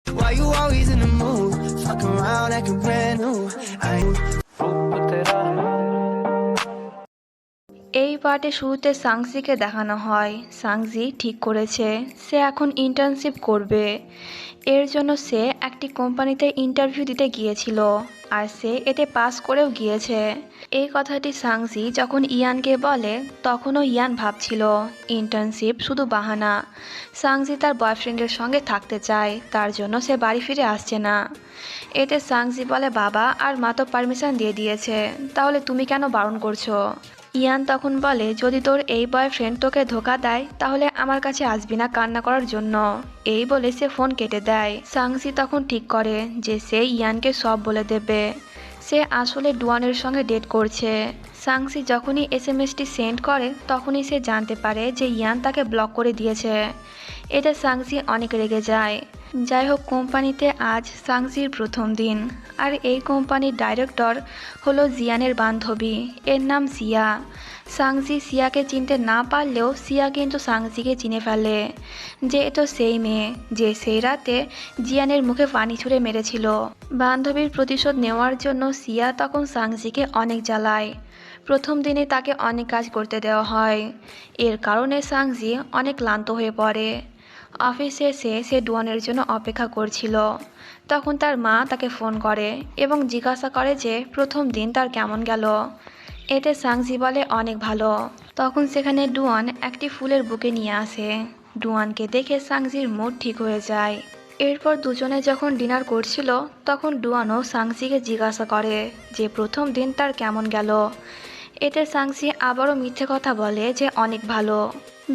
Why you always in the mood? Fuck around acting brand new. এই পার্টে শুরুতে সাংজিকে দেখানো হয় সাংজি ঠিক করেছে সে এখন ইন্টার্নশিপ করবে। এর জন্য সে একটি কোম্পানিতে ইন্টারভিউ দিতে গিয়েছিল আর সে এতে পাস করেও গিয়েছে। এই কথাটি সাংজি যখন ইয়ানকে বলে তখনও ইয়ান ভাবছিল ইন্টার্নশিপ শুধু বাহানা। সাংজি তার বয়ফ্রেন্ডের সঙ্গে থাকতে চায়, তার জন্য সে বাড়ি ফিরে আসছে না। এতে সাংজি বলে বাবা আর মা তো পারমিশন দিয়ে দিয়েছে, তাহলে তুমি কেন বারণ করছো? ইয়ান তখন বলে যদি তোর এই বয়ফ্রেন্ড তোকে ধোকা দেয় তাহলে আমার কাছে আসবি না কান্না করার জন্য। এই বলে সে ফোন কেটে দেয়। সাংসি তখন ঠিক করে যে সে ইয়ানকে সব বলে দেবে সে আসলে ডুয়ানের সঙ্গে ডেট করছে। সাংসি যখনই এসএমএসটি সেন্ড করে তখনই সে জানতে পারে যে ইয়ান তাকে ব্লক করে দিয়েছে। এতে সাংসি অনেক রেগে যায়। যাই হোক, কোম্পানিতে আজ সাংসির প্রথম দিন আর এই কোম্পানির ডাইরেক্টর হলো জিয়ানের বান্ধবী, এর নাম সিয়া। সাংসি সিয়াকে চিনতে না পারলেও সিয়া কিন্তু সাংসিকে চিনে ফেলে যে এ তো সেই মেয়ে যে সেই রাতে জিয়ানের মুখে পানি ছুঁড়ে মেরেছিল। বান্ধবীর প্রতিশোধ নেওয়ার জন্য সিয়া তখন সাংসিকে অনেক জ্বালায়। প্রথম দিনে তাকে অনেক কাজ করতে দেওয়া হয়, এর কারণে সাংজি অনেক ক্লান্ত হয়ে পড়ে। অফিসে এসে সে ডুয়ানের জন্য অপেক্ষা করছিল। তখন তার মা তাকে ফোন করে এবং জিজ্ঞাসা করে যে প্রথম দিন তার কেমন গেল। এতে সাংজি বলে অনেক ভালো। তখন সেখানে ডুয়ান একটি ফুলের বুকে নিয়ে আসে। ডুয়ানকে দেখে সাংজির মুড ঠিক হয়ে যায়। এরপর দুজনে যখন ডিনার করছিল তখন ডুয়ানও সাংজিকে জিজ্ঞাসা করে যে প্রথম দিন তার কেমন গেল। এতে সাংজি আবারও মিথ্যে কথা বলে যে অনেক ভালো।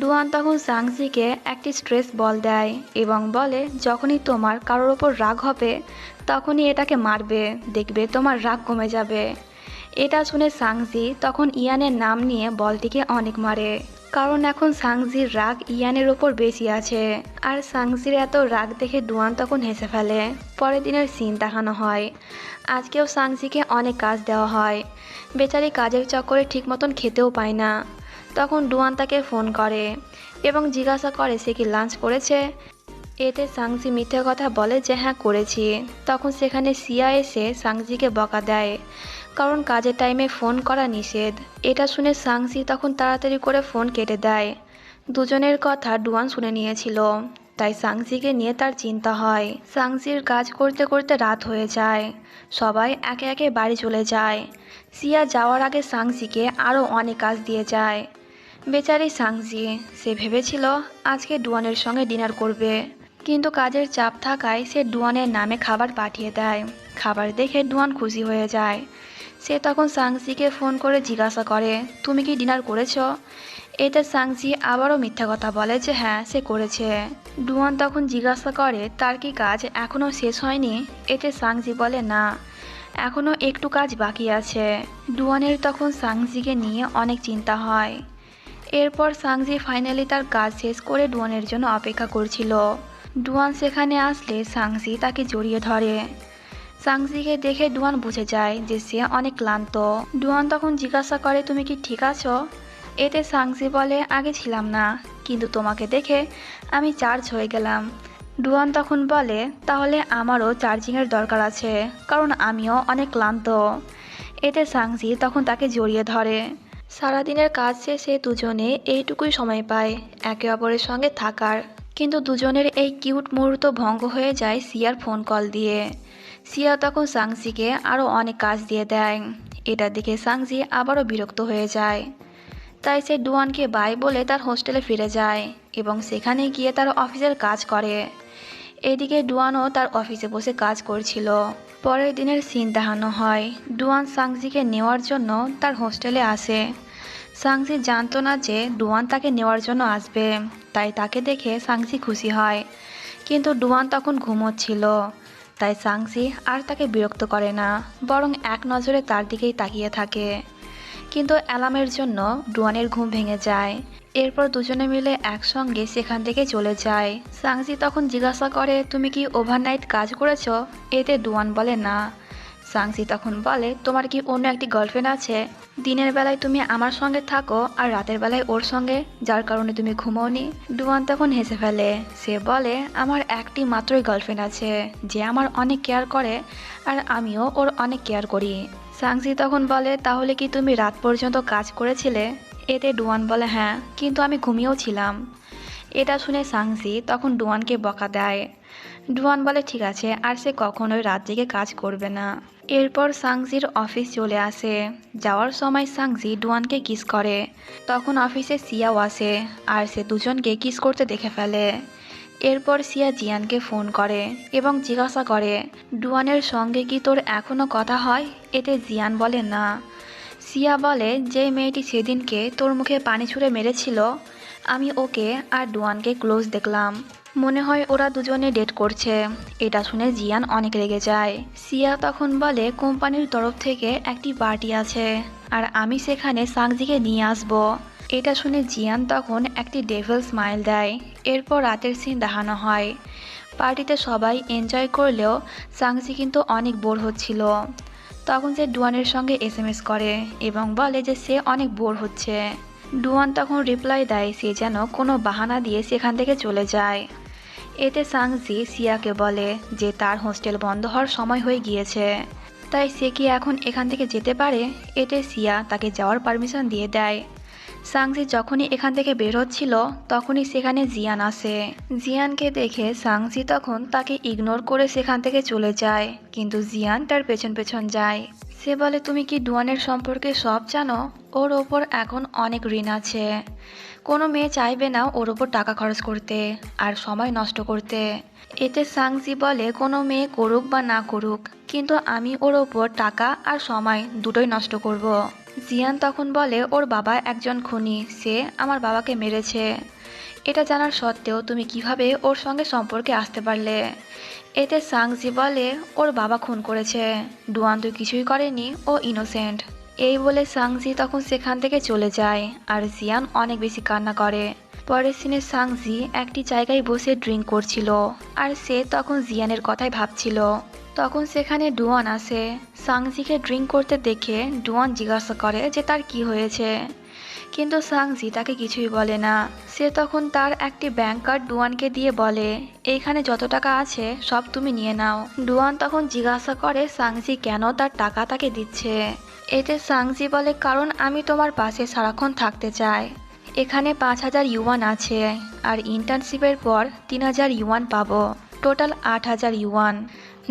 ডুয়ান তখন সাংজিকে একটি স্ট্রেস বল দেয় এবং বলে যখনই তোমার কারোর ওপর রাগ হবে তখনই এটাকে মারবে, দেখবে তোমার রাগ কমে যাবে। এটা শুনে সাংজি তখন ইয়ানের নাম নিয়ে বলটিকে অনেক মারে, কারণ এখন সাংজির রাগ ইয়ানের ওপর বেশি আছে। আর সাংজির এত রাগ দেখে ডুয়ান তখন হেসে ফেলে। পরের দিনের সিন দেখানো হয়। আজকেও সাংজিকে অনেক কাজ দেওয়া হয়, বেচারি কাজের চক্করে ঠিক মতন খেতেও পায় না। তখন ডুয়ান তাকে ফোন করে এবং জিজ্ঞাসা করে সে কি লাঞ্চ করেছে। এতে সাংজি মিথ্যে কথা বলে যে হ্যাঁ করেছি। তখন সেখানে সিয়া এসে সাংজিকে বকা দেয়, কারণ কাজের টাইমে ফোন করা নিষেধ। এটা শুনে সাংজি তখন তাড়াতাড়ি করে ফোন কেটে দেয়। দুজনের কথা ডুয়ান শুনে নিয়েছিল, তাই সাংজিকে নিয়ে তার চিন্তা হয়। সাংজির কাজ করতে করতে রাত হয়ে যায়, সবাই একে একে বাড়ি চলে যায়। সিয়া যাওয়ার আগে সাংজিকে আরও অনেক কাজ দিয়ে যায়। বেচারি সাংজি, সে ভেবেছিল আজকে ডুয়ানের সঙ্গে ডিনার করবে, কিন্তু কাজের চাপ থাকায় সে ডুয়ানের নামে খাবার পাঠিয়ে দেয়। খাবার দেখে ডুয়ান খুশি হয়ে যায়। সে তখন সাংজিকে ফোন করে জিজ্ঞাসা করে তুমি কি ডিনার করেছো? এতে সাংজি আবারও মিথ্যা কথা বলে যে হ্যাঁ সে করেছে। ডুয়ান তখন জিজ্ঞাসা করে তার কি কাজ এখনও শেষ হয়নি? এতে সাংজি বলে না, এখনও একটু কাজ বাকি আছে। ডুয়ানের তখন সাংজিকে নিয়ে অনেক চিন্তা হয়। এরপর সাংজি ফাইনালি তার কাজ শেষ করে ডুয়ানের জন্য অপেক্ষা করছিল। ডুয়ান সেখানে আসলে সাংজি তাকে জড়িয়ে ধরে। সাংজিকে দেখে ডুয়ান বুঝে যায় যে সে অনেক ক্লান্ত। ডুয়ান তখন জিজ্ঞাসা করে তুমি কি ঠিক আছো? এতে সাংজি বলে আগে ছিলাম না, কিন্তু তোমাকে দেখে আমি চার্জ হয়ে গেলাম। ডুয়ান তখন বলে তাহলে আমারও চার্জিংয়ের দরকার আছে, কারণ আমিও অনেক ক্লান্ত। এতে সাংজি তখন তাকে জড়িয়ে ধরে। সারাদিনের কাজ শেষে দুজনে এইটুকুই সময় পায় একে অপরের সঙ্গে থাকার, কিন্তু দুজনের এই কিউট মুহূর্ত ভঙ্গ হয়ে যায় সিয়ার ফোন কল দিয়ে। সিয়া তখন সাংজিকে আরও অনেক কাজ দিয়ে দেয়। এটা দেখে সাংজি আবারও বিরক্ত হয়ে যায়, তাই সে ডুয়ানকে বাই বলে তার হোস্টেলে ফিরে যায় এবং সেখানে গিয়ে তার অফিসের কাজ করে। এদিকে ডুয়ানও তার অফিসে বসে কাজ করছিল। পরের দিনের সিন দেখানো হয়। ডুয়ান সাংজিকে নেওয়ার জন্য তার হোস্টেলে আসে। সাংজি জানতো না যে ডুয়ান তাকে নেওয়ার জন্য আসবে, তাই তাকে দেখে সাংজি খুশি হয়। কিন্তু ডুয়ান তখন ঘুমোচ্ছিল, তাই সাংজি আর তাকে বিরক্ত করে না, বরং এক নজরে তার দিকেই তাকিয়ে থাকে। কিন্তু অ্যালার্মের জন্য ডুয়ানের ঘুম ভেঙে যায়। এরপর দুজনে মিলে একসঙ্গে সেখান থেকে চলে যায়। সাংজি তখন জিজ্ঞাসা করে তুমি কি ওভারনাইট কাজ করেছো? এতে ডুয়ান বলে না। সাংসি তখন বলে, তোমার কি অন্য একটি গার্লফ্রেন্ড আছে? দিনের বেলায় তুমি আমার সঙ্গে থাকো আর রাতের বেলায় ওর সঙ্গে, যার কারণে তুমি ঘুমোওনি। ডুয়ান তখন হেসে ফেলে। সে বলে, আমার একটি মাত্রই গার্লফ্রেন্ড আছে, যে আমার অনেক কেয়ার করে আর আমিও ওর অনেক কেয়ার করি। সাংসি তখন বলে, তাহলে কি তুমি রাত পর্যন্ত কাজ করেছিলে? এতে ডুয়ান বলে, হ্যাঁ, কিন্তু আমি ঘুমিয়েও ছিলাম। এটা শুনে সাংসি তখন ডুয়ানকে বকা দেয়। ডুয়ান বলে, ঠিক আছে, আর সে কখনোই রাত জেগে কাজ করবে না। এরপর সাংজির অফিস চলে আসে। যাওয়ার সময় সাংজি ডুয়ানকে কিস করে। তখন অফিসে সিয়াও আসে আর সে দুজনকে কিস করতে দেখে ফেলে। এরপর সিয়া জিয়ানকে ফোন করে এবং জিজ্ঞাসা করে, ডুয়ানের সঙ্গে কি তোর এখনও কথা হয়? এতে জিয়ান বলে, না। সিয়া বলে, যে মেয়েটি সেদিনকে তোর মুখে পানি ছুঁড়ে মেরেছিল, আমি ওকে আর ডুয়ানকে ক্লোজ দেখলাম। মনে হয় ওরা দুজনে ডেট করছে। এটা শুনে জিয়ান অনেক রেগে যায়। সিয়া তখন বলে, কোম্পানির তরফ থেকে একটি পার্টি আছে আর আমি সেখানে সাংজিকে নিয়ে আসব। এটা শুনে জিয়ান তখন একটি ডেভিল স্মাইল দেয়। এরপর রাতের সিন দেখানো হয়। পার্টিতে সবাই এনজয় করলেও সাংজি কিন্তু অনেক বোর হচ্ছিল। তখন সে ডুয়ানের সঙ্গে এসএমএস করে এবং বলে যে সে অনেক বোর হচ্ছে। ডুয়ান তখন রিপ্লাই দেয় সে যেন কোনো বাহানা দিয়ে সেখান থেকে চলে যায়। এতে সাংজি সিয়াকে বলে যে তার হোস্টেল বন্ধ হওয়ার সময় হয়ে গিয়েছে, তাই সে কি এখন এখান থেকে যেতে পারে। এতে সিয়া তাকে যাওয়ার পারমিশন দিয়ে দেয়। সাংজি যখনই এখান থেকে বের হচ্ছিল তখনই সেখানে জিয়ান আসে। জিয়ানকে দেখে সাংজি তখন তাকে ইগনোর করে সেখান থেকে চলে যায়, কিন্তু জিয়ান তার পেছন পেছন যায়। সে বলে, তুমি কি ডুয়ানের সম্পর্কে সব জানো? ওর ওপর এখন অনেক ঋণ আছে। কোনো মেয়ে চাইবে না ওর ওপর টাকা খরচ করতে আর সময় নষ্ট করতে। এতে সাংজি বলে, কোনো মেয়ে করুক বা না করুক, কিন্তু আমি ওর ওপর টাকা আর সময় দুটোই নষ্ট করব। জিয়ান তখন বলে, ওর বাবা একজন খুনি, সে আমার বাবাকে মেরেছে। এটা জানার সত্ত্বেও তুমি কিভাবে ওর সঙ্গে সম্পর্কে আসতে পারলে? এতে সাংজি বলে, ওর বাবা খুন করেছে, ডুয়ান তো কিছুই করেনি, ও ইনোসেন্ট। এই বলে সাংজি তখন সেখান থেকে চলে যায় আর জিয়ান অনেক বেশি কান্না করে। পরের সিনে সাংজি একটি জায়গায় বসে ড্রিঙ্ক করছিল আর সে তখন জিয়ানের কথাই ভাবছিল। তখন সেখানে ডুয়ান আসে। সাংজিকে ড্রিঙ্ক করতে দেখে ডুয়ান জিজ্ঞাসা করে যে তার কি হয়েছে, কিন্তু সাংজি তাকে কিছুই বলে না। সে তখন তার একটি ব্যাংক কার্ড ডুয়ানকে দিয়ে বলে, এইখানে যত টাকা আছে সব তুমি নিয়ে নাও। ডুয়ান তখন জিজ্ঞাসা করে সাংজি কেন তার টাকা তাকে দিচ্ছে। এতে সাংজি বলে, কারণ আমি তোমার পাশে সারাক্ষণ থাকতে চাই। এখানে 5,000 ইউয়ান আছে আর ইন্টার্নশিপের পর 3,000 ইউয়ান পাবো, টোটাল 8,000 ইউয়ান।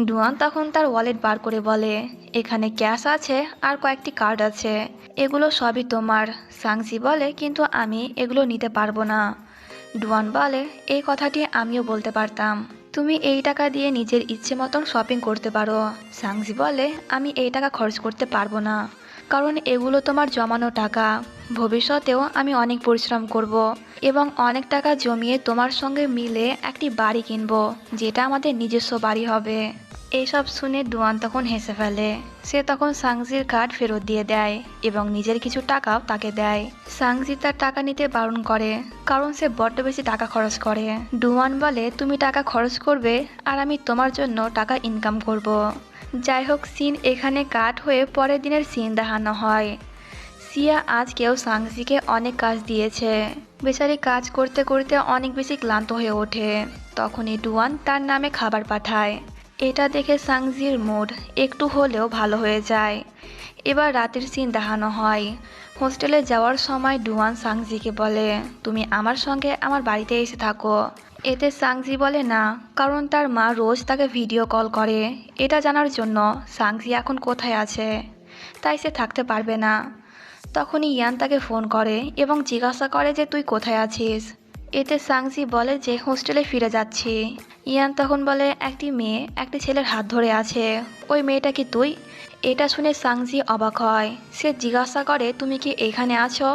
ডুয়ান তখন তার ওয়ালেট বার করে বলে, এখানে ক্যাশ আছে আর কয়েকটি কার্ড আছে, এগুলো সবই তোমার। সাংজি বলে, কিন্তু আমি এগুলো নিতে পারবো না। ডুয়ান বলে, এই কথাটি আমিও বলতে পারতাম, তুমি এই টাকা দিয়ে নিজের ইচ্ছে মতন শপিং করতে পারো। সাংজি বলে, আমি এই টাকা খরচ করতে পারবো না, কারণ এগুলো তোমার জমানো টাকা। ভবিষ্যতেও আমি অনেক পরিশ্রম করব এবং অনেক টাকা জমিয়ে তোমার সঙ্গে মিলে একটি বাড়ি কিনবো, যেটা আমাদের নিজস্ব বাড়ি হবে। এইসব শুনে ডুয়ান তখন হেসে ফেলে। সে তখন সাংজির কার্ড ফেরত দিয়ে দেয় এবং নিজের কিছু টাকাও তাকে দেয়। সাংজি তার টাকা নিতে বারণ করে, কারণ সে বড্ড বেশি টাকা খরচ করে। ডুয়ান বলে, তুমি টাকা খরচ করবে আর আমি তোমার জন্য টাকা ইনকাম করব। যাই হোক, সিন এখানে কাট হয়ে পরের দিনের সিন দেখানো হয়। সিয়া আজকেও সাংজিকে অনেক কাজ দিয়েছে। বেচারি কাজ করতে করতে অনেক বেশি ক্লান্ত হয়ে ওঠে। তখনই ডুয়ান তার নামে খাবার পাঠায়। এটা দেখে সাংজির মুড একটু হলেও ভালো হয়ে যায়। এবার রাতের সিন দেখানো হয়। হোস্টেলে যাওয়ার সময় ডুয়ান সাংজিকে বলে, তুমি আমার সঙ্গে আমার বাড়িতে এসে থাকো। এতে সাংজি বলে না, কারণ তার মা রোজ তাকে ভিডিও কল করে এটা জানার জন্য সাংজি এখন কোথায় আছে, তাই সে থাকতে পারবে না। তখনই ইয়ান তাকে ফোন করে এবং জিজ্ঞাসা করে যে তুই কোথায় আছিস। এতে সাংজি বলে যে হোস্টেলে ফিরে যাচ্ছি। ইয়ান তখন বলে, একটি মেয়ে একটি ছেলের হাত ধরে আছে, ওই মেয়েটা কি তুই? এটা শুনে সাংজি অবাক হয়। সে জিজ্ঞাসা করে, তুমি কি এখানে আছো?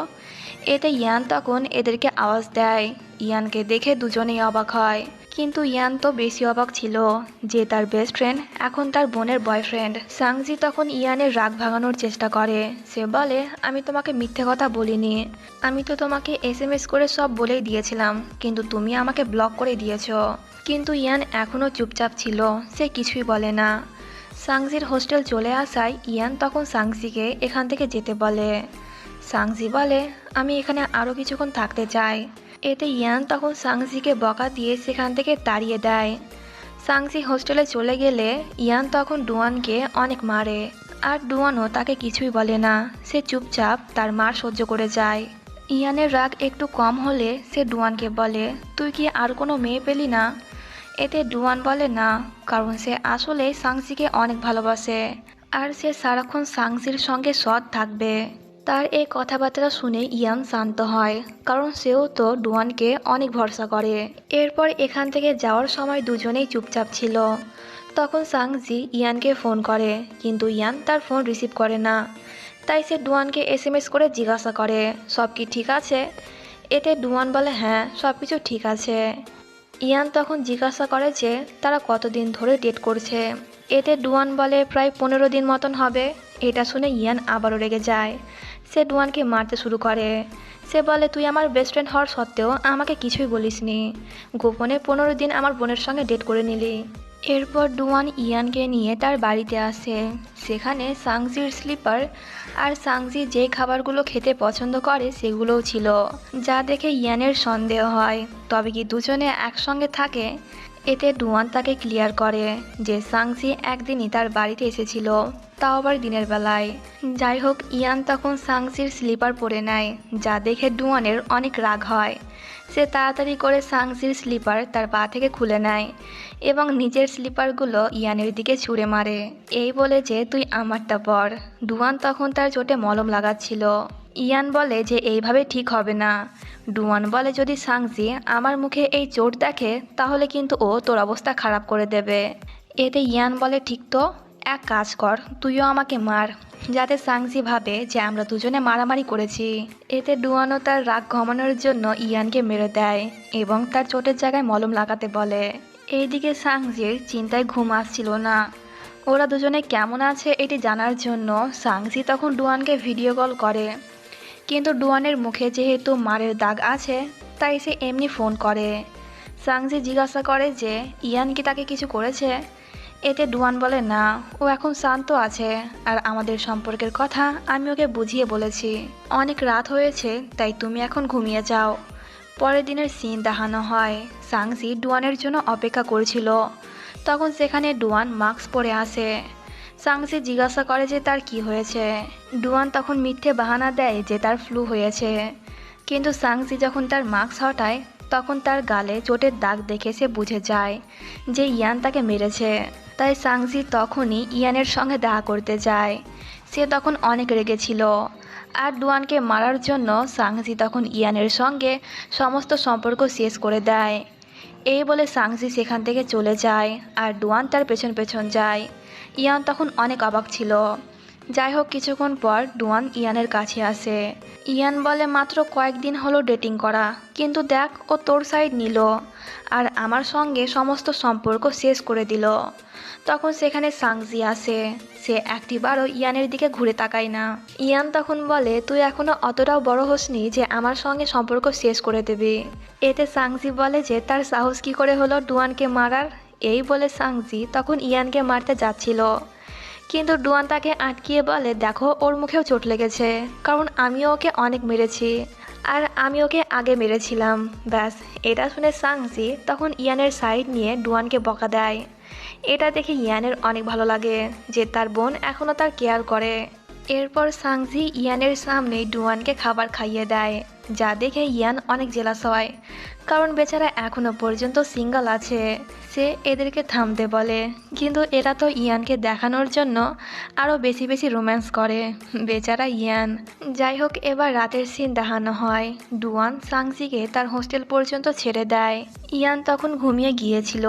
এতে ইয়ান তখন এদেরকে আওয়াজ দেয়। ইয়ানকে দেখে দুজনেই অবাক হয়, কিন্তু ইয়ান তো বেশি অবাক ছিল যে তার বেস্ট ফ্রেন্ড এখন তার বোনের বয়ফ্রেন্ড। সাংজি তখন ইয়ানের রাগ ভাঙানোর চেষ্টা করে। সে বলে, আমি তোমাকে মিথ্যে কথা বলিনি, আমি তো তোমাকে এসএমএস করে সব বলেই দিয়েছিলাম, কিন্তু তুমি আমাকে ব্লক করে দিয়েছো। কিন্তু ইয়ান এখনও চুপচাপ ছিল, সে কিছুই বলে না। সাংজির হোস্টেল চলে আসায় ইয়ান তখন সাংজিকে এখান থেকে যেতে বলে। সাংজি বলে, আমি এখানে আরও কিছুক্ষণ থাকতে চাই। এতে ইয়ান তখন সাংজিকে বকা দিয়ে সেখান থেকে তাড়িয়ে দেয়। সাংজি হোস্টেলে চলে গেলে ইয়ান তখন ডুয়ানকে অনেক মারে, আর ডুয়ানও তাকে কিছুই বলে না। সে চুপচাপ তার মার সহ্য করে যায়। ইয়ানের রাগ একটু কম হলে সে ডুয়ানকে বলে, তুই কি আর কোনো মেয়ে পেলি না? এতে ডুয়ান বলে না, কারণ সে আসলে সাংজিকে অনেক ভালোবাসে, আর সে সারাক্ষণ সাংজির সঙ্গে সৎ থাকবে। তার এই কথাবার্তা শুনে ইয়ান শান্ত হয়, কারণ সেও তো ডুয়ানকে অনেক ভরসা করে। এরপর এখান থেকে যাওয়ার সময় দুজনেই চুপচাপ ছিল। তখন সাংজি ইয়ানকে ফোন করে, কিন্তু ইয়ান তার ফোন রিসিভ করে না। তাই সে ডুয়ানকে এসএমএস করে জিজ্ঞাসা করে, সব কি ঠিক আছে? এতে ডুয়ান বলে, হ্যাঁ, সব কিছু ঠিক আছে। ইয়ান তখন জিজ্ঞাসা করে যে তারা কতদিন ধরে ডেট করছে। এতে ডুয়ান বলে, প্রায় 15 দিন মতন হবে। এটা শুনে ইয়ান আবারও রেগে যায়। সে ডুয়ানকে মারতে শুরু করে। সে বলে, তুই আমার বেস্ট ফ্রেন্ড হওয়ার সত্ত্বেও আমাকে কিছুই বলিসনি, গোপনে 15 দিন আমার বোনের সঙ্গে ডেট করে নিলি। এরপর ডুয়ান ইয়ানকে নিয়ে তার বাড়িতে আসে। সেখানে সাংজির স্লিপার আর সাংজি যে খাবারগুলো খেতে পছন্দ করে সেগুলোও ছিল, যা দেখে ইয়ানের সন্দেহ হয় তবে কি দুজনে একসঙ্গে থাকে। এতে ডুয়ান তাকে ক্লিয়ার করে যে সাংজি একদিনই তার বাড়িতে এসেছিল, তাও আবার দিনের বেলায়। যাই হোক, ইয়ান তখন সাংজির স্লিপার পরে নেয়, যা দেখে ডুয়ানের অনেক রাগ হয়। সে তাড়াতাড়ি করে সাংজির স্লিপার তার পা থেকে খুলে নেয় এবং নিজের স্লিপারগুলো ইয়ানের দিকে ছুঁড়ে মারে, এই বলে যে তুই আমারটা পর। ডুয়ান তখন তার চোটে মলম লাগাচ্ছিল। ইয়ান বলে যে এইভাবে ঠিক হবে না। ডুয়ান বলে, যদি সাংজি আমার মুখে এই চোট দেখে তাহলে কিন্তু ও তোর অবস্থা খারাপ করে দেবে। এতে ইয়ান বলে, ঠিক তো, এক কাজ কর, তুইও আমাকে মার, যাতে সাংজি ভাবে যে আমরা দুজনে মারামারি করেছি। এতে ডুয়ানও তার রাগ কমানোর জন্য ইয়ানকে মেরে দেয় এবং তার চোটের জায়গায় মলম লাগাতে বলে। এইদিকে সাংজির চিন্তায় ঘুম আসছিল না। ওরা দুজনে কেমন আছে এটি জানার জন্য সাংজি তখন ডুয়ানকে ভিডিও কল করে, কিন্তু ডুয়ানের মুখে যেহেতু মারের দাগ আছে তাই সে এমনি ফোন করে। সাংজি জিজ্ঞাসা করে যে ইয়ান কি তাকে কিছু করেছে। এতে ডুয়ান বলে, না, ও এখন শান্ত আছে, আর আমাদের সম্পর্কের কথা আমি ওকে বুঝিয়ে বলেছি। অনেক রাত হয়েছে, তাই তুমি এখন ঘুমিয়ে যাও। পরের দিনের সিন দেখানো হয়। সাংজি ডুয়ানের জন্য অপেক্ষা করছিল। তখন সেখানে ডুয়ান মাস্ক পরে আসে। সাংজি জিজ্ঞাসা করে যে তার কি হয়েছে। ডুয়ান তখন মিথ্যে বাহানা দেয় যে তার ফ্লু হয়েছে, কিন্তু সাংজি যখন তার মাস্ক হটায় তখন তার গালে চোটের দাগ দেখে সে বুঝে যায় যে ইয়ান তাকে মেরেছে। তাই সাংজি তখনই ইয়ানের সঙ্গে দেখা করতে যায়। সে তখন অনেক রেগেছিল, আর ডুয়ানকে মারার জন্য সাংজি তখন ইয়ানের সঙ্গে সমস্ত সম্পর্ক শেষ করে দেয়। এই বলে সাংজি সেখান থেকে চলে যায়, আর ডুয়ান তার পেছন পেছন যায়। ইয়ান তখন অনেক অবাক ছিল। যাই হোক, কিছুক্ষণ পর ডুয়ান ইয়ানের কাছে আসে। ইয়ান বলে, মাত্র কয়েকদিন হলো ডেটিং করা, কিন্তু দেখ ও তোর সাইড নিল আর আমার সঙ্গে সমস্ত সম্পর্ক শেষ করে দিল। তখন সেখানে সাংজি আসে। সে একটিবারও ইয়ানের দিকে ঘুরে তাকায় না। ইয়ান তখন বলে, তুই এখনো অতটাও বড় হসনি যে আমার সঙ্গে সম্পর্ক শেষ করে দেবে। এতে সাংজি বলে যে তার সাহস কি করে হলো ডুয়ানকে মারার। এই বলে সাংজি তখন ইয়ানকে মারতে যাচ্ছিল, কিন্তু ডুয়ান তাকে আটকিয়ে বলে, দেখো ওর মুখেও চোট লেগেছে, কারণ আমিও ওকে অনেক মেরেছি, আর আমি ওকে আগে মেরেছিলাম। ব্যাস, এটা শুনে সাংজি তখন ইয়ানের সাইড নিয়ে ডুয়ানকে বকা দেয়। এটা দেখে ইয়ানের অনেক ভালো লাগে যে তার বোন এখনও তার কেয়ার করে। এরপর সাংজি ইয়ানের সামনে ডুয়ানকে খাবার খাইয়ে দেয়, যা দেখে ইয়ান অনেক জেলাস হয়, কারণ বেচারা এখনো পর্যন্ত সিঙ্গেল আছে। সে এদেরকে থামতে বলে, কিন্তু এরা তো ইয়ানকে দেখানোর জন্য আরও বেশি বেশি রোম্যান্স করে, বেচারা ইয়ান। যাই হোক, এবার রাতের সিন দেখানো হয়। ডুয়ান সাংজিকে তার হোস্টেল পর্যন্ত ছেড়ে দেয়। ইয়ান তখন ঘুমিয়ে গিয়েছিল,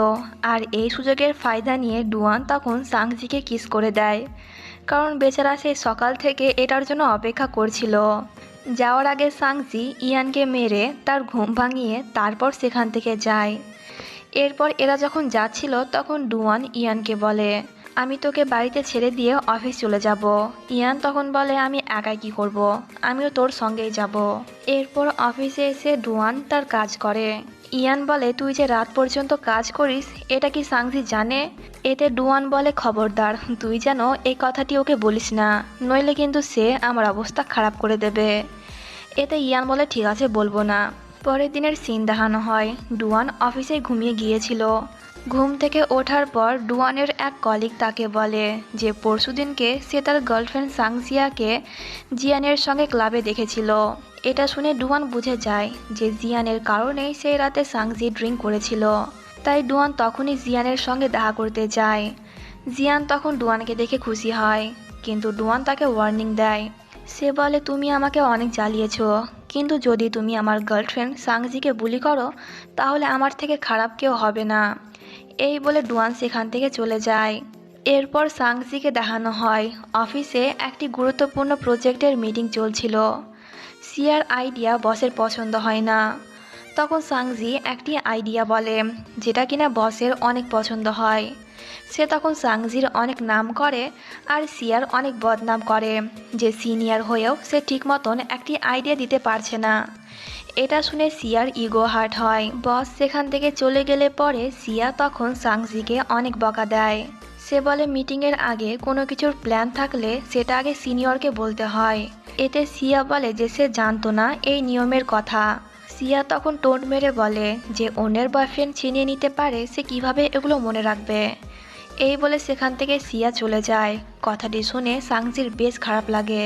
আর এই সুযোগের ফায়দা নিয়ে ডুয়ান তখন সাংজিকে কিস করে দেয়, কারণ বেচারা সেই সকাল থেকে এটার জন্য অপেক্ষা করছিল। যাওয়ার আগে সাংজি ইয়ানকে মেরে তার ঘুম ভাঙিয়ে তারপর সেখান থেকে যায়। এরপর এরা যখন যাচ্ছিল তখন ডুয়ান ইয়ানকে বলে, আমি তোকে বাড়িতে ছেড়ে দিয়ে অফিস চলে যাব। ইয়ান তখন বলে, আমি একাই কি করব, আমিও তোর সঙ্গেই যাব। এরপর অফিসে এসে ডুয়ান তার কাজ করে। ইয়ান বলে তুই যে রাত পর্যন্ত কাজ করিস এটা কি সাংজি জানে? এতে ডুয়ান বলে খবরদার তুই যেন এই কথাটি ওকে বলিস না, নইলে কিন্তু সে আমার অবস্থা খারাপ করে দেবে। এতে ইয়ান বলে ঠিক আছে বলবো না। পরের দিনের সিন দেখানো হয় ডুয়ান অফিসে ঘুমিয়ে গিয়েছিল। ঘুম থেকে ওঠার পর ডুয়ানের এক কলিগ তাকে বলে যে পরশুদিনকে সে তার গার্লফ্রেন্ড সাংজিয়াকে জিয়ানের সঙ্গে ক্লাবে দেখেছিল। এটা শুনে ডুয়ান বুঝে যায় যে জিয়ানের কারণেই সেই রাতে সাংজি ড্রিঙ্ক করেছিল। তাই ডুয়ান তখনই জিয়ানের সঙ্গে দেখা করতে যায়। জিয়ান তখন ডুয়ানকে দেখে খুশি হয়, কিন্তু ডুয়ান তাকে ওয়ার্নিং দেয়। সে বলে তুমি আমাকে অনেক জ্বালিয়েছো, কিন্তু যদি তুমি আমার গার্লফ্রেন্ড সাংজিকে বুলি করো তাহলে আমার থেকে খারাপ কেউ হবে না। এই বলে ডুয়ান সেখান থেকে চলে যায়। এরপর সাংজিকে দেখানো হয় অফিসে একটি গুরুত্বপূর্ণ প্রজেক্টের মিটিং চলছিল। সিয়ার আইডিয়া বসের পছন্দ হয় না। তখন সাংজি একটি আইডিয়া বলে যেটা কিনা বসের অনেক পছন্দ হয়। সে তখন সাংজির অনেক নাম করে আর সিয়ার অনেক বদনাম করে যে সিনিয়র হয়েও সে ঠিক মতন একটি আইডিয়া দিতে পারছে না। এটা শুনে সিয়ার ইগো হার্ট হয়। বস সেখান থেকে চলে গেলে পরে সিয়া তখন সাংজিকে অনেক বকা দেয়। সে বলে মিটিংয়ের আগে কোনো কিছুর প্ল্যান থাকলে সেটা আগে সিনিয়রকে বলতে হয়। এতে সিয়া বলে যে সে জানতো না এই নিয়মের কথা। সিয়া তখন টোন মেরে বলে যে অন্যের বয়ফ্রেন্ড ছিনিয়ে নিতে পারে সে কিভাবে এগুলো মনে রাখবে। এই বলে সেখান থেকে সিয়া চলে যায়। কথাটি শুনে সাংজির বেশ খারাপ লাগে।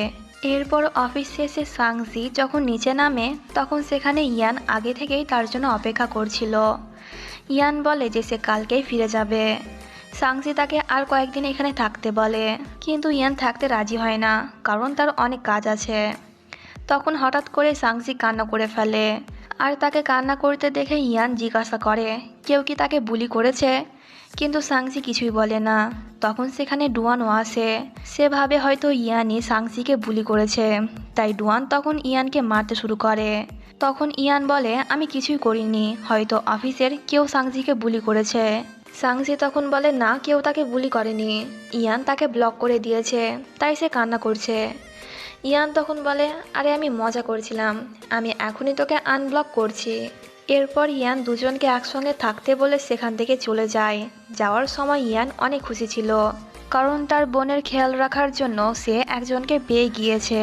এরপর অফিস শেষে সাংজি যখন নিচে নামে তখন সেখানে ইয়ান আগে থেকেই তার জন্য অপেক্ষা করছিল। ইয়ান বলে যে সে কালকেই ফিরে যাবে। সাংজি তাকে আর কয়েকদিন এখানে থাকতে বলে, কিন্তু ইয়ান থাকতে রাজি হয় না, কারণ তার অনেক কাজ আছে। তখন হঠাৎ করে সাংজি কান্না করে ফেলে, আর তাকে কান্না করতে দেখে ইয়ান জিজ্ঞাসা করে কেউ কি তাকে বুলি করেছে, কিন্তু সাংজি কিছুই বলে না। তখন সেখানে ডুয়ানও আসে। সে ভাবে হয়তো ইয়ানই সাংজিকে বুলি করেছে, তাই ডুয়ান তখন ইয়ানকে মারতে শুরু করে। তখন ইয়ান বলে আমি কিছুই করিনি, হয়তো অফিসের কেউ সাংজিকে বুলি করেছে। সাংজি তখন বলে না, কেউ তাকে বুলি করেনি, ইয়ান তাকে ব্লক করে দিয়েছে, তাই সে কান্না করছে। ইয়ান তখন বলে আরে আমি মজা করছিলাম, আমি এখনই তোকে আনব্লক করছি। এরপর ইয়ান দুজনকে একসঙ্গে থাকতে বলে সেখান থেকে চলে যায়। যাওয়ার সময় ইয়ান অনেক খুশি ছিল, কারণ তার বোনের খেয়াল রাখার জন্য সে একজনকে পেয়ে গিয়েছে।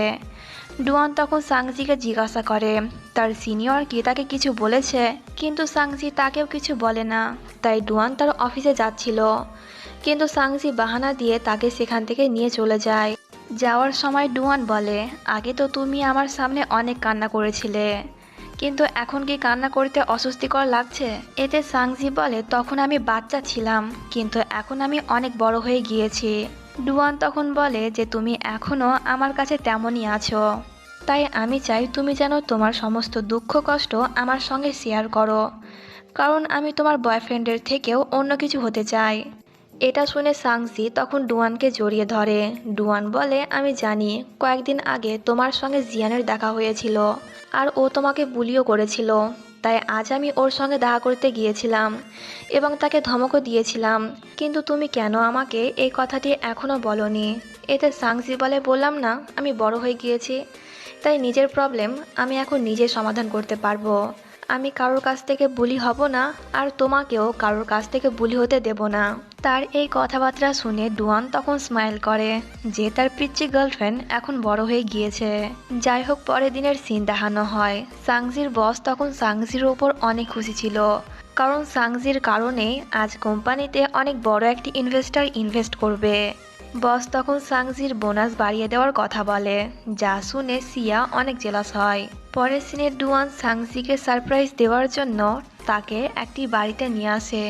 ডুয়ান তখন সাংজিকে জিজ্ঞাসা করে তার সিনিয়র কি তাকে কিছু বলেছে, কিন্তু সাংজি তাকেও কিছু বলে না। তাই ডুয়ান তার অফিসে যাচ্ছিল, কিন্তু সাংজি বাহানা দিয়ে তাকে সেখান থেকে নিয়ে চলে যায়। যাওয়ার সময় ডুয়ান বলে আগে তো তুমি আমার সামনে অনেক কান্না করেছিলে, কিন্তু এখন কি কান্না করতে অস্বস্তিকর লাগছে? এতে সাংজি বলে তখন আমি বাচ্চা ছিলাম, কিন্তু এখন আমি অনেক বড় হয়ে গিয়েছি। ডুয়ান তখন বলে যে তুমি এখনও আমার কাছে তেমনই আছো, তাই আমি চাই তুমি যেন তোমার সমস্ত দুঃখ কষ্ট আমার সঙ্গে শেয়ার করো, কারণ আমি তোমার বয়ফ্রেন্ডের থেকেও অন্য কিছু হতে চাই। এটা শুনে সাংজি তখন ডুয়ানকে জড়িয়ে ধরে। ডুয়ান বলে আমি জানি কয়েকদিন আগে তোমার সঙ্গে জিয়ানের দেখা হয়েছিল, আর ও তোমাকে বুলিও করেছিল, তাই আজ আমি ওর সঙ্গে দেখা করতে গিয়েছিলাম এবং তাকে ধমকও দিয়েছিলাম, কিন্তু তুমি কেন আমাকে এই কথাটি এখনও বলনি? এতে সাংজি বলে বললাম না আমি বড় হয়ে গিয়েছি, তাই নিজের প্রবলেম আমি এখন নিজে সমাধান করতে পারবো। আমি কারোর কাছ থেকে বুলি হব না, আর তোমাকেও কারোর কাছ থেকে বুলি হতে দেব না। তার এই কথাবার্তা শুনে ডুয়ান তখন স্মাইল করে যে তার পিচ্চি গার্লফ্রেন্ড এখন বড় হয়ে গিয়েছে। যাই হোক, পরের দিনের সিন দেখানো হয় সাংজির বস তখন সাংজির ওপর অনেক খুশি ছিল, কারণ সাংজির কারণে আজ কোম্পানিতে অনেক বড় একটি ইনভেস্টর ইনভেস্ট করবে। বস তখন সাংজির বোনাস বাড়িয়ে দেওয়ার কথা বলে, যা শুনে সিয়া অনেক জেলাস হয়। পরের সিনে ডুয়ান সাংজিকে সারপ্রাইজ দেওয়ার জন্য তাকে একটি বাড়িতে নিয়ে আসে,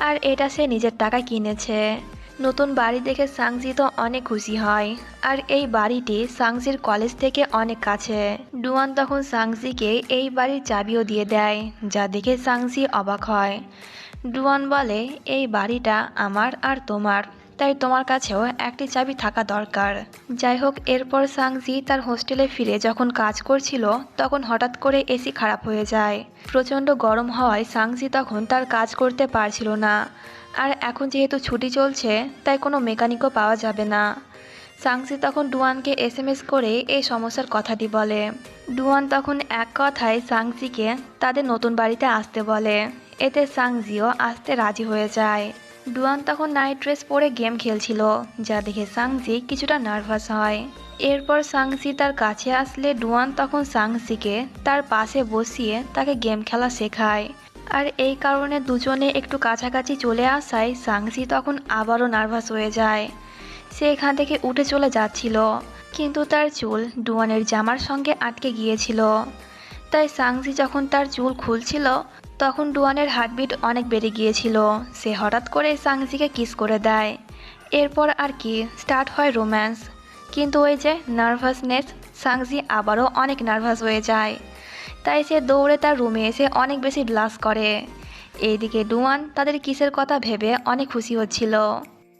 আর এটা সে নিজের টাকায় কিনেছে। নতুন বাড়ি দেখে সাংজি তো অনেক খুশি হয়, আর এই বাড়িটি সাংজির কলেজ থেকে অনেক কাছে। ডুয়ান তখন সাংজিকে এই বাড়ির চাবিও দিয়ে দেয়, যা দেখে সাংজি অবাক হয়। ডুয়ান বলে এই বাড়িটা আমার আর তোমার, তাই তোমার কাছেও একটি চাবি থাকা দরকার। যাই হোক, এরপর সাংজি তার হোস্টেলে ফিরে যখন কাজ করছিল তখন হঠাৎ করে এসি খারাপ হয়ে যায়। প্রচণ্ড গরম হওয়ায় সাংজি তখন তার কাজ করতে পারছিল না, আর এখন যেহেতু ছুটি চলছে তাই কোনো মেকানিকও পাওয়া যাবে না। সাংসি তখন ডুয়ানকে এসএমএস করে এই সমস্যার কথাটি বলে। ডুয়ান তখন এক কথায় সাংজিকে তাদের নতুন বাড়িতে আসতে বলে। এতে সাংজিও আসতে রাজি হয়ে যায়। ডুয়ান তখন নাইট ড্রেস পরে গেম খেলছিল, যা দেখে সাংজি কিছুটা নার্ভাস হয়। এরপর সাংসি তার কাছে আসলে ডুয়ান তখন সাংসিকে তার পাশে বসিয়ে তাকে গেম খেলা শেখায়। আর এই কারণে দুজনে একটু কাছাকাছি চলে আসায় সাংসি তখন আবারও নার্ভাস হয়ে যায়। সে এখান থেকে উঠে চলে যাচ্ছিল, কিন্তু তার চুল ডুয়ানের জামার সঙ্গে আটকে গিয়েছিল। তাই সাংজি যখন তার চুল খুলছিল তখন ডুয়ানের হার্টবিট অনেক বেড়ে গিয়েছিল। সে হঠাৎ করে সাংজিকে কিস করে দেয়। এরপর আর কি স্টার্ট হয় রোম্যান্স। কিন্তু ওই যে নার্ভাসনেস, সাংজি আবারও অনেক নার্ভাস হয়ে যায়। তাই সে দৌড়ে তার রুমে এসে অনেক বেশি ব্লাশ করে। এইদিকে ডুয়ান তাদের কিসের কথা ভেবে অনেক খুশি হচ্ছিল।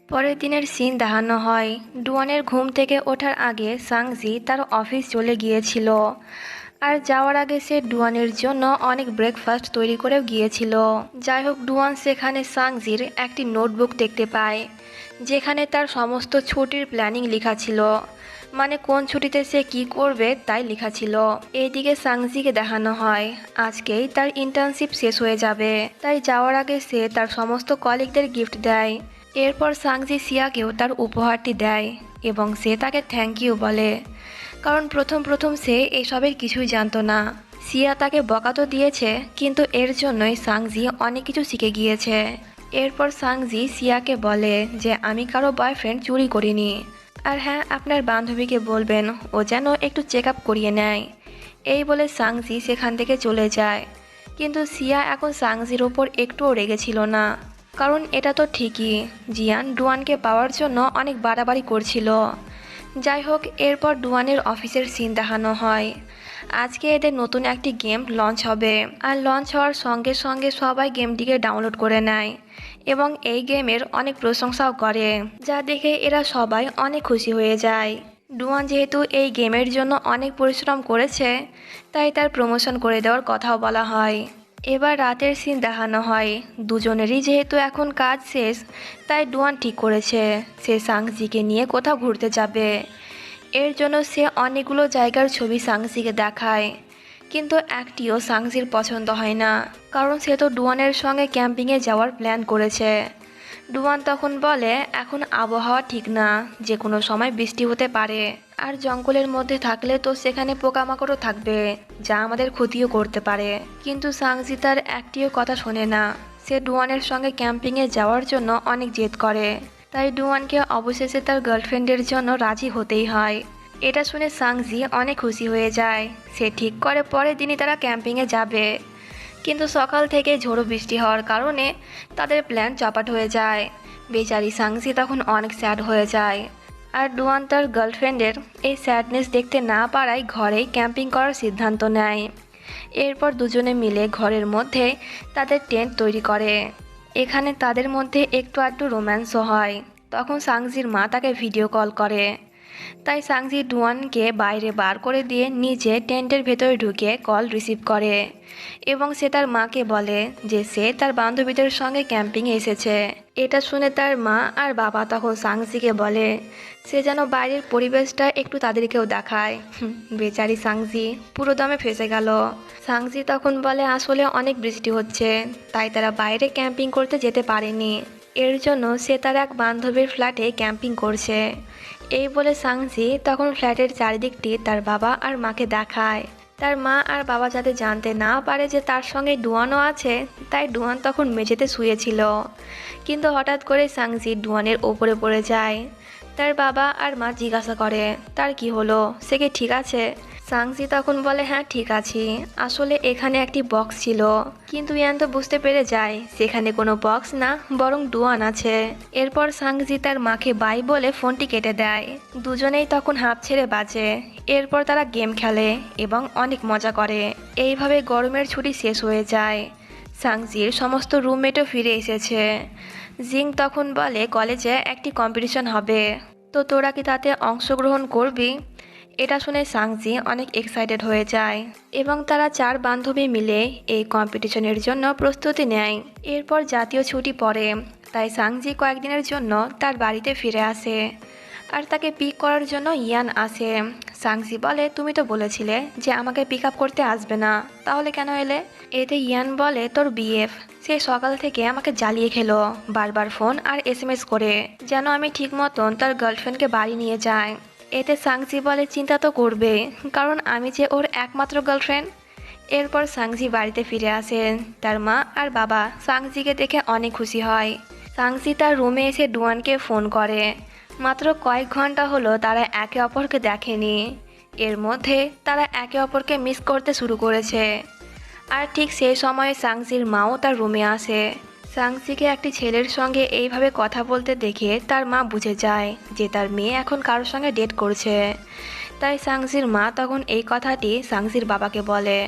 পরের দিনের সিন দেখানো হয়। ডুয়ানের ঘুম থেকে ওঠার আগে সাংজি তার অফিস চলে গিয়েছিল। আর যাওয়ার আগে সে ডুয়ানের জন্য অনেক ব্রেকফাস্ট তৈরি করেও গিয়েছিল। যাই হোক, ডুয়ান সেখানে সাংজির একটি নোটবুক দেখতে পায়, যেখানে তার সমস্ত ছুটির প্ল্যানিং লেখা ছিল। মানে কোন ছুটিতে সে কি করবে তাই লেখা ছিল। এইদিকে সাংজিকে দেখানো হয় আজকেই তার ইন্টার্নশিপ শেষ হয়ে যাবে, তাই যাওয়ার আগে সে তার সমস্ত কলিগদের গিফট দেয়। এরপর সাংজি সিয়াকেও তার উপহারটি দেয় এবং সে তাকে থ্যাংক ইউ বলে, কারণ প্রথম সে এসবের কিছুই জানতো না। সিয়া তাকে বকা তো দিয়েছে, কিন্তু এর জন্যই সাংজি অনেক কিছু শিখে গিয়েছে। এরপর সাংজি সিয়াকে বলে যে আমি কারো বয়ফ্রেন্ড চুরি করিনি। আর হ্যাঁ, আপনার বান্ধবীকে বলবেন ও যেন একটু চেক আপ করিয়ে নেয়। এই বলে সাংজি সেখান থেকে চলে যায়। কিন্তু সিয়া এখন সাংজির ওপর একটুও রেগেছিল না, কারণ এটা তো ঠিকই জিয়ান ডুয়ানকে পাওয়ার জন্য অনেক বাড়াবাড়ি করছিল। যাই হোক, এরপর ডুয়ানের অফিসের সিন দেখানো হয়। আজকে এদের নতুন একটি গেম লঞ্চ হবে, আর লঞ্চ হওয়ার সঙ্গে সঙ্গে সবাই গেমটিকে ডাউনলোড করে নেয় এবং এই গেমের অনেক প্রশংসাও করে, যা দেখে এরা সবাই অনেক খুশি হয়ে যায়। ডুয়ান যেহেতু এই গেমের জন্য অনেক পরিশ্রম করেছে, তাই তার প্রমোশন করে দেওয়ার কথাও বলা হয়। এবার রাতের সিন দেখানো হয়। দুজনেরই যেহেতু এখন কাজ শেষ, তাই ডুয়ান ঠিক করেছে সে সাংজিকে নিয়ে কোথাও ঘুরতে যাবে। এর জন্য সে অনেকগুলো জায়গার ছবি সাংজিকে দেখায়, কিন্তু একটিও সাংজির পছন্দ হয় না, কারণ সে তো ডুয়ানের সঙ্গে ক্যাম্পিংয়ে যাওয়ার প্ল্যান করেছে। ডুয়ান তখন বলে এখন আবহাওয়া ঠিক না, যে কোনো সময় বৃষ্টি হতে পারে, আর জঙ্গলের মধ্যে থাকলে তো সেখানে পোকামাকড়ও থাকবে, যা আমাদের ক্ষতিও করতে পারে। কিন্তু সাংজি তার একটিও কথা শোনে না। সে ডুয়ানের সঙ্গে ক্যাম্পিংয়ে যাওয়ার জন্য অনেক জেদ করে, তাই ডুয়ানকে অবশেষে তার গার্লফ্রেন্ডের জন্য রাজি হতেই হয়। এটা শুনে সাংজি অনেক খুশি হয়ে যায়। সে ঠিক করে পরের দিনই তারা ক্যাম্পিংয়ে যাবে, কিন্তু সকাল থেকে ঝোড়ো বৃষ্টি হওয়ার কারণে তাদের প্ল্যান চপাট হয়ে যায়। বেচারি সাংজি তখন অনেক স্যাড হয়ে যায়। আর ডুয়ান তার গার্লফ্রেন্ডের এই স্যাডনেস দেখতে না পারায় ঘরেই ক্যাম্পিং করার সিদ্ধান্ত নেয়। এরপর দুজনে মিলে ঘরের মধ্যে তাদের টেন্ট তৈরি করে। এখানে তাদের মধ্যে একটু আধটু রোম্যান্সও হয়। তখন সাংজির মা তাকে ভিডিও কল করে, তাই সাংজি ডুয়ানকে বাইরে বার করে দিয়ে নিজে টেন্টের ভেতরে ঢুকে কল রিসিভ করে এবং সে তার মাকে বলে যে সে তার বান্ধবীদের সঙ্গে ক্যাম্পিংয়ে এসেছে। এটা শুনে তার মা আর বাবা তখন সাংজিকে বলে সে যেন বাইরের পরিবেশটা একটু তাদেরকেও দেখায়। বেচারি সাংজি পুরো দমে ফেসে গেল। সাংজি তখন বলে আসলে অনেক বৃষ্টি হচ্ছে, তাই তারা বাইরে ক্যাম্পিং করতে যেতে পারেনি। এর জন্য সে তার এক বান্ধবীর ফ্ল্যাটে ক্যাম্পিং করছে। এই বলে সাংজি তখন ফ্ল্যাটের চারিদিকটি তার বাবা আর মাকে দেখায়। তার মা আর বাবা যাতে জানতে না পারে যে তার সঙ্গে ডুয়ানও আছে, তাই ডুয়ান তখন মেঝেতে শুয়েছিল। কিন্তু হঠাৎ করে সাংজি ডুয়ানের ওপরে পড়ে যায়। তার বাবা আর মা জিজ্ঞাসা করে তার কি হলো, সে কি ঠিক আছে? সাংজি তখন বলে হ্যাঁ ঠিক আছি, আসলে এখানে একটি বক্স ছিল, কিন্তু ইয়ান তো বুঝতে পেরে যায় সেখানে কোনো বক্স না, বরং ডুয়ান আছে। এরপর সাংজি তার মাকে বাই বলে ফোনটি কেটে দেয়। দুজনেই তখন হাঁপ ছেড়ে বাজে। এরপর তারা গেম খেলে এবং অনেক মজা করে। এইভাবে গরমের ছুটি শেষ হয়ে যায়। সাংজির সমস্ত রুমমেটও ফিরে এসেছে। জিং তখন বলে কলেজে একটি কম্পিটিশন হবে, তো তোরা কি তাতে অংশগ্রহণ করবি? এটা শুনে সাংজি অনেক এক্সাইটেড হয়ে যায় এবং তারা চার বান্ধবী মিলে এই কম্পিটিশনের জন্য প্রস্তুতি নেয়। এরপর জাতীয় ছুটি পড়ে, তাই সাংজি কয়েকদিনের জন্য তার বাড়িতে ফিরে আসে। আর তাকে পিক করার জন্য ইয়ান আসে। সাংজি বলে, তুমি তো বলেছিলে যে আমাকে পিক আপ করতে আসবে না, তাহলে কেন এলে? এতে ইয়ান বলে, তোর বিএফ সে সকাল থেকে আমাকে জ্বালিয়ে খেলো, বারবার ফোন আর এসএমএস করে, যেন আমি ঠিক মতন তার গার্লফ্রেন্ডকে বাড়ি নিয়ে যাই। এতে সাংজি বলে, চিন্তা তো করবে, কারণ আমি যে ওর একমাত্র গার্লফ্রেন্ড। এরপর সাংজি বাড়িতে ফিরে আসেন। তার মা আর বাবা সাংজিকে দেখে অনেক খুশি হয়। সাংজি তার রুমে এসে ডুয়ানকে ফোন করে। মাত্র কয়েক ঘন্টা হলো তারা একে অপরকে দেখেনি, এর মধ্যে তারা একে অপরকে মিস করতে শুরু করেছে। আর ঠিক সেই সময়ে সাংজির মাও তার রুমে আসে। সাংজিকে একটি ছেলের সঙ্গে এইভাবে কথা বলতে দেখে তার মা বুঝে যায় যে তার মেয়ে এখন কারোর সঙ্গে ডেট করছে। তাই সাংজির মা তখন এই কথাটি সাংজির বাবাকে বলে।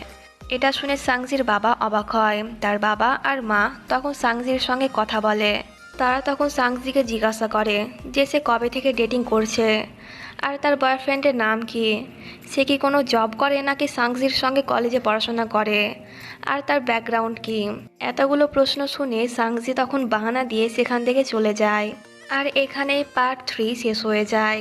এটা শুনে সাংজির বাবা অবাক হয়। তার বাবা আর মা তখন সাংজির সঙ্গে কথা বলে। তারা তখন সাংজিকে জিজ্ঞাসা করে যে সে কবে থেকে ডেটিং করছে আর তার বয়ফ্রেন্ডের নাম কি, সে কি কোনো জব করে নাকি সাংজির সঙ্গে কলেজে পড়াশোনা করে, আর তার ব্যাকগ্রাউন্ড কি। এতগুলো প্রশ্ন শুনে সাংজি তখন বাহানা দিয়ে সেখান থেকে চলে যায়। আর এখানে পার্ট 3 শেষ হয়ে যায়।